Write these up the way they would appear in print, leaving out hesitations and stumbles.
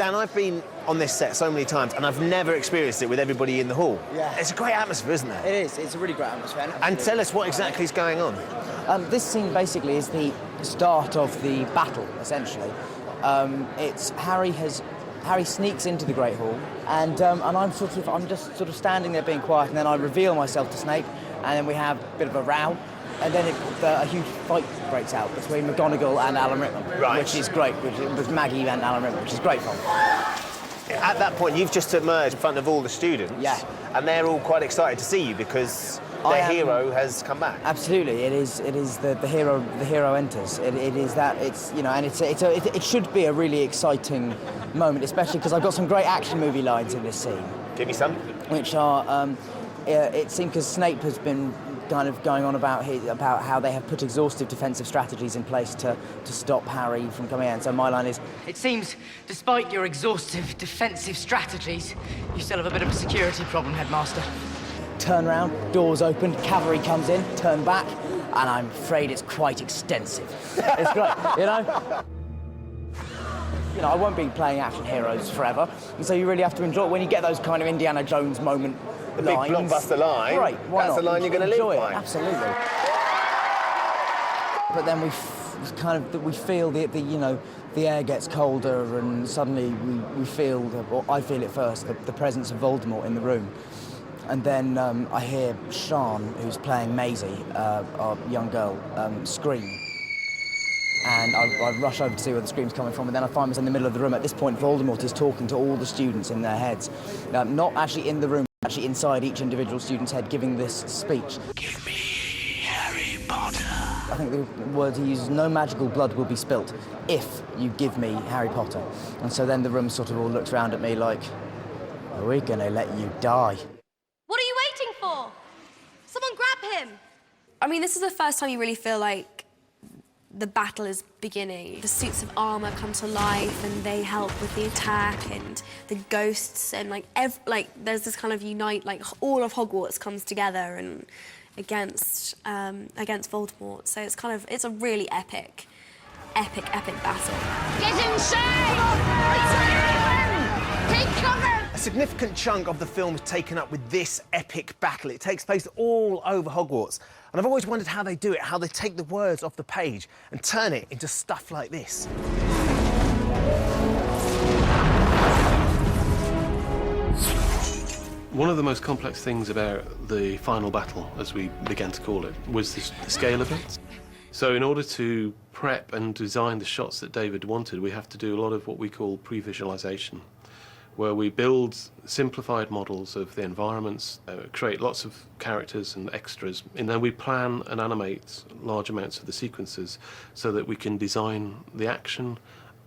Dan, I've been on this set so many times, and I've never experienced it with everybody in the hall. Yeah. It's a great atmosphere, isn't it? It is. It's a really great atmosphere. And tell us what exactly is going on. This scene basically is the start of the battle, essentially. Harry sneaks into the Great Hall, and I'm just sort of standing there being quiet, and then I reveal myself to Snape, and then we have a bit of a row, and then a huge fight breaks out between McGonagall and Alan Rickman, which is great, with Maggie and Alan Rickman, which is great fun. At that point, you've just emerged in front of all the students, and they're all quite excited to see you because their hero has come back. Absolutely, it is the hero. The hero enters. It is that. It's, you know, and it should be a really exciting moment, especially because I've got some great action movie lines in this scene. Give me some. Which are, it seems because Snape has been kind of going on about how they have put exhaustive defensive strategies in place to stop Harry from coming in. So my line is, it seems, despite your exhaustive defensive strategies, you still have a bit of a security problem, Headmaster. Turn round, doors open, cavalry comes in, turn back, and I'm afraid it's quite extensive. It's great, you know? You know, I won't be playing action heroes forever, and so you really have to enjoy it when you get those kind of Indiana Jones moment the lines. Big blockbuster line. Right, why That's not? the line you're going to live by. Absolutely. But then we feel the air gets colder, and suddenly we feel, or I feel it first, the presence of Voldemort in the room. And then I hear Sian, who's playing Maisie, our young girl, scream. And I rush over to see where the scream's coming from, and then I find myself in the middle of the room. At this point, Voldemort is talking to all the students in their heads. Not actually in the room, actually inside each individual student's head, giving this speech. Give me Harry Potter. I think the words he uses, no magical blood will be spilt if you give me Harry Potter. And so then the room sort of all looks around at me like, are we gonna let you die? What are you waiting for? Someone grab him! I mean, this is the first time you really feel like the battle is beginning. The suits of armour come to life and they help with the attack, and the ghosts, and there's this kind of unite, like all of Hogwarts comes together and against Voldemort. So it's a really epic battle. Get inside! Take cover! A significant chunk of the film is taken up with this epic battle. It takes place all over Hogwarts. And I've always wondered how they do it, how they take the words off the page and turn it into stuff like this. One of the most complex things about the final battle, as we began to call it, was the scale of it. So in order to prep and design the shots that David wanted, we have to do a lot of what we call pre-visualization, where we build simplified models of the environments, create lots of characters and extras, and then we plan and animate large amounts of the sequences so that we can design the action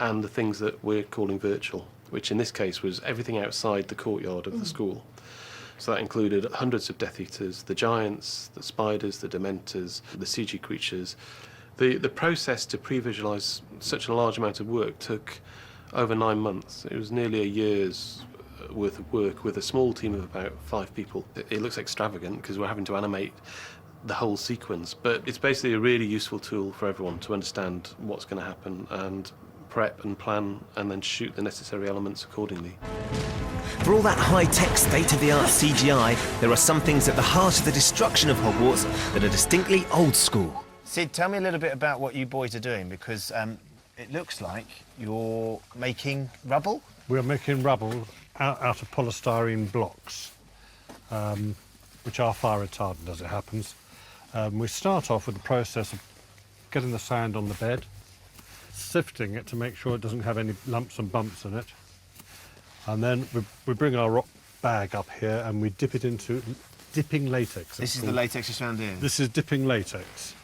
and the things that we're calling virtual, which in this case was everything outside the courtyard of the school. So that included hundreds of Death Eaters, the giants, the spiders, the Dementors, the CG creatures. The process to pre-visualise such a large amount of work took over 9 months. It was nearly a year's worth of work with a small team of about 5 people. It looks extravagant because we're having to animate the whole sequence, but it's basically a really useful tool for everyone to understand what's going to happen and prep and plan and then shoot the necessary elements accordingly. For all that high-tech, state-of-the-art CGI, there are some things at the heart of the destruction of Hogwarts that are distinctly old school. Sid, tell me a little bit about what you boys are doing, because it looks like you're making rubble? We're making rubble out of polystyrene blocks, which are fire retardant as it happens. We start off with the process of getting the sand on the bed, sifting it to make sure it doesn't have any lumps and bumps in it, and then we bring our rock bag up here and we dip it into dipping latex. This is the latex you found here? This is dipping latex.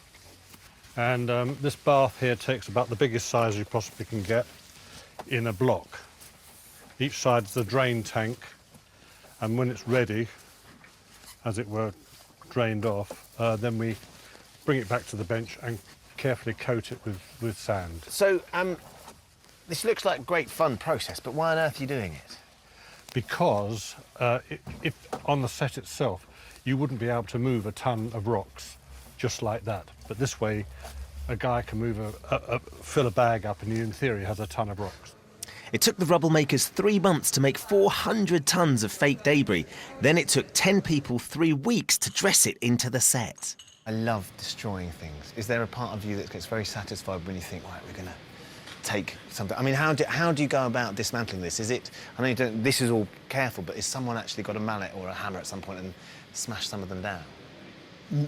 And this bath here takes about the biggest size you possibly can get in a block. Each side's the drain tank, and when it's ready, as it were, drained off, then we bring it back to the bench and carefully coat it with sand. So, this looks like a great fun process, but why on earth are you doing it? Because if on the set itself, you wouldn't be able to move a ton of rocks just like that. But this way, a guy can move fill a bag up and he, in theory, has a ton of rocks. It took the rubble makers 3 months to make 400 tons of fake debris. Then it took 10 people 3 weeks to dress it into the set. I love destroying things. Is there a part of you that gets very satisfied when you think, right, we're going to take something? I mean, how do you go about dismantling this? Is it, I know you don't, this is all careful, but is someone actually got a mallet or a hammer at some point and smashed some of them down?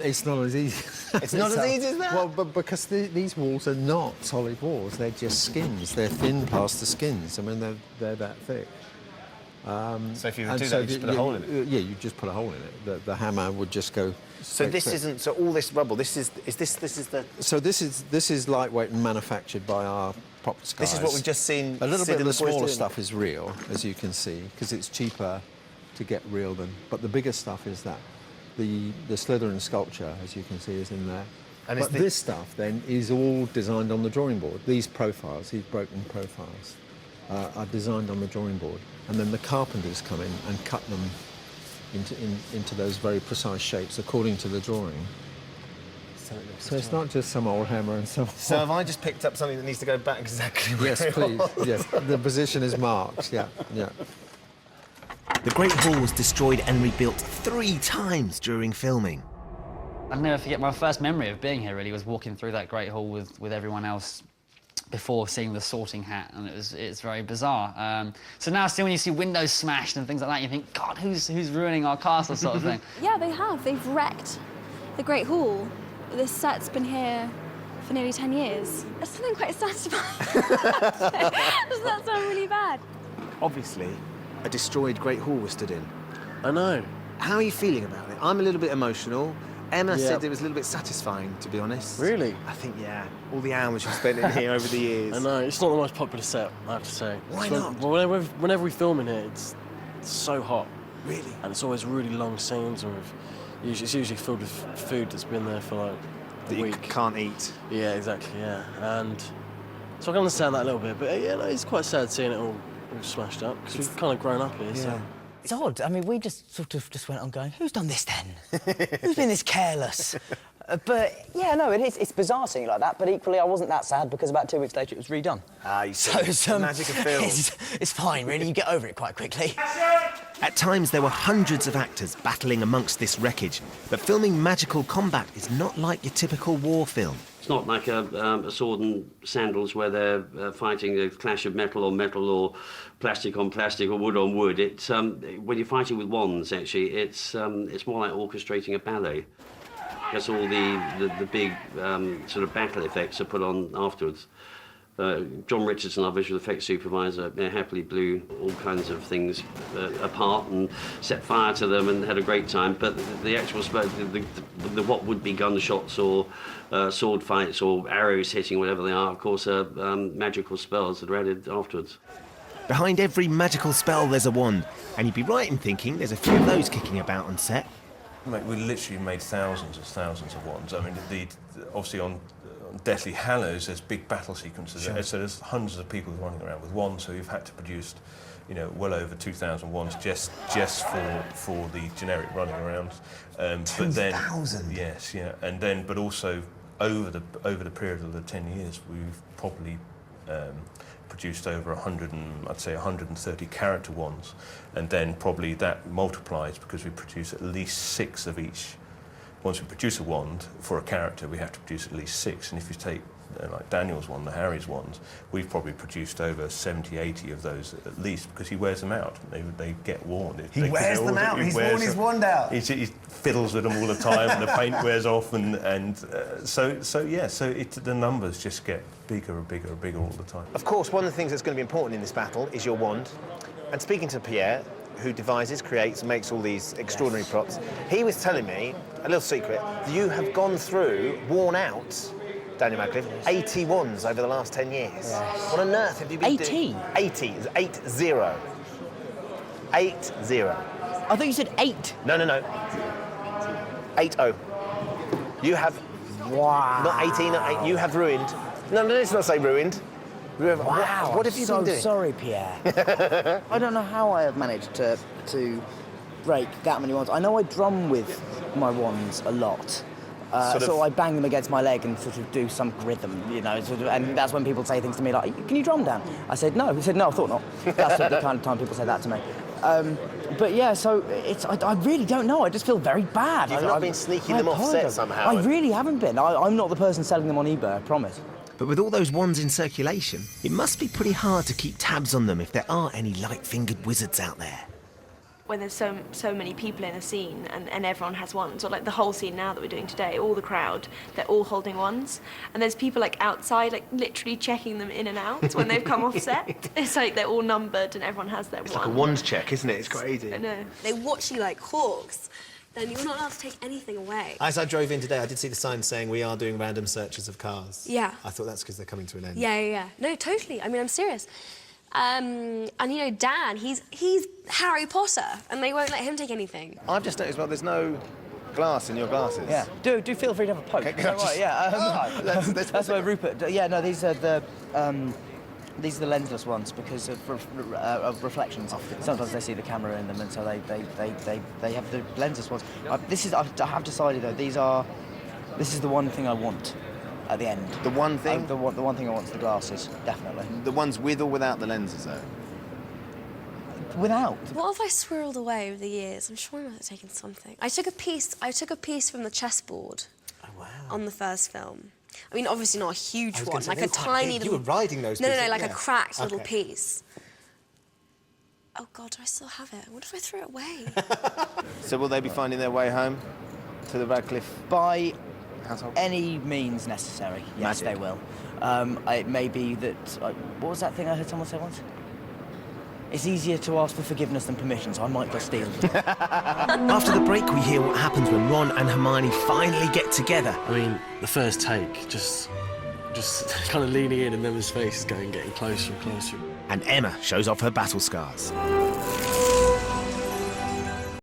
It's not as easy. It's not as easy as that? Well, but because these walls are not solid walls, they're just skins. They're thin plaster skins. I mean, they're that thick. So if you do that, you just put a hole in it? Yeah, you just put a hole in it. The hammer would just go. So this isn't. So all this rubble. This is the. So this is lightweight and manufactured by our proper guys. This is what we've just seen. A little bit of the smaller doing. stuff is real, as you can see, because it's cheaper to get real than. But the bigger stuff is that. The Slytherin sculpture, as you can see, is in there. And but this stuff then is all designed on the drawing board. These profiles, these broken profiles, are designed on the drawing board, and then the carpenters come in and cut them into those very precise shapes according to the drawing. So it's not just some old hammer and some. So have I just picked up something that needs to go back exactly where Yes, please. Yes, the position is marked. Yeah, yeah. The Great Hall was destroyed and rebuilt 3 times during filming. I'll never forget my first memory of being here, really, was walking through that Great Hall with everyone else before seeing the sorting hat, and it's very bizarre. So now still when you see windows smashed and things like that, you think, God, who's ruining our castle, sort of thing. Yeah, they have. They've wrecked the Great Hall. This set's been here for nearly 10 years. There's something quite satisfying. Does that sound really bad? Obviously, a destroyed Great Hall was stood in. I know. How are you feeling about it? I'm a little bit emotional. Emma said it was a little bit satisfying, to be honest. Really? I think, yeah. All the hours you've spent in here over the years. I know. It's not the most popular set, I have to say. Why not? Whenever we film in here, it's so hot. Really? And it's always really long scenes, and it's usually filled with food that's been there for like a week. You can't eat. Yeah, exactly, yeah. And so I can understand that a little bit, but yeah, no, it's quite sad seeing it all smashed up, because we've kind of grown up here, so. It's odd. I mean, we just sort of just went on going, who's done this then? Who's been this careless? But, yeah, no, it's bizarre seeing it like that, but equally I wasn't that sad because about 2 weeks later it was redone. Ah, you see, the magic of film. It's fine, really. You get over it quite quickly. At times, there were hundreds of actors battling amongst this wreckage, but filming magical combat is not like your typical war film. It's not like a sword and sandals where they're fighting a clash of metal on metal or plastic on plastic or wood on wood. It's when you're fighting with wands, actually, it's more like orchestrating a ballet. Because all the big sort of battle effects are put on afterwards. John Richardson, our visual effects supervisor, happily blew all kinds of things apart and set fire to them and had a great time. But the actual the what would be gunshots or sword fights or arrows hitting, whatever they are, of course, are magical spells that are added afterwards. Behind every magical spell, there's a wand, and you'd be right in thinking there's a few of those kicking about on set. We literally made thousands of wands. I mean, obviously on Deathly Hallows, there's big battle sequences. Sure. So there's hundreds of people running around with wands, so we've had to produce, well over 2,000 wands just for the generic running around. 2,000? Yes, yeah. And then, but also over the period of the 10 years, we've probably produced over 130 character wands, and then probably that multiplies because we produce at least 6 of each. Once we produce a wand for a character, we have to produce at least 6, and if you take like Daniel's wand, the Harry's wands, we've probably produced over 70, 80 of those at least, because he wears them out. They get worn. He wears them out. He's worn his wand out. He fiddles with them all the time, and the paint wears off, and so the numbers just get bigger and bigger and bigger all the time. Of course, one of the things that's going to be important in this battle is your wand. And speaking to Pierre, who devises, creates, and makes all these extraordinary props, he was telling me, a little secret, you have gone through, worn out, Daniel Radcliffe, 80 wands over the last 10 years. Yes. What on earth have you been doing? 80? 80. 80. 80. I thought you said 8. No. 80. You have... Wow. Not 18, not 8. You have ruined... No, let's not say ruined. Wow. What have you been doing? Sorry, Pierre. I don't know how I have managed to break that many wands. I know I drum with my wands a lot. So I bang them against my leg and sort of do some rhythm, you know, and that's when people say things to me like, "Can you drum down?" I said no. He said no, I thought not. That's the kind of time people say that to me. But yeah, so I really don't know. I just feel very bad. You've not been sneaking them off set somehow? I really haven't been. I'm not the person selling them on eBay, I promise. But with all those wands in circulation, it must be pretty hard to keep tabs on them if there are any light-fingered wizards out there. When there's so many people in a scene and everyone has wands, or like the whole scene now that we're doing today, all the crowd, they're all holding wands, and there's people like outside, like literally checking them in and out when they've come off set. It's like they're all numbered and everyone has their wand. It's like a wand check, isn't it? It's crazy. I know. They watch you like hawks. Then you're not allowed to take anything away. As I drove in today, I did see the sign saying we are doing random searches of cars. Yeah. I thought that's because they're coming to an end. Yeah. No, totally. I mean, I'm serious. And you know, Dan, he's Harry Potter, and they won't let him take anything. I've just noticed, well, there's no glass in your glasses. Yeah. Do feel free to have a poke. Okay, right, yeah. That's where Rupert. Yeah, no, these are the lensless ones because of reflections. Sometimes they see the camera in them, and so they have the lensless ones. I have decided though, this is the one thing I want at the end. The one thing? The one thing I want is the glasses, definitely. The ones with or without the lenses, though? Without. What have I swirled away over the years? I'm sure I might have taken something. I took a piece from the chessboard. Oh, wow. On the first film. I mean, obviously not a huge one, say, like they're a quite tiny big. little... You were riding those No, pieces, like yeah. a cracked little Okay. piece. Oh God, do I still have it? What if I threw it away? So will they be finding their way home to the Radcliffe By household? any means necessary, yes, Magic. they will. It may be that... what was that thing I heard someone say once? It's easier to ask for forgiveness than permission, so I might just steal them. After the break, we hear what happens when Ron and Hermione finally get together. I mean, the first take, just kind of leaning in and then his face is getting closer and closer. And Emma shows off her battle scars.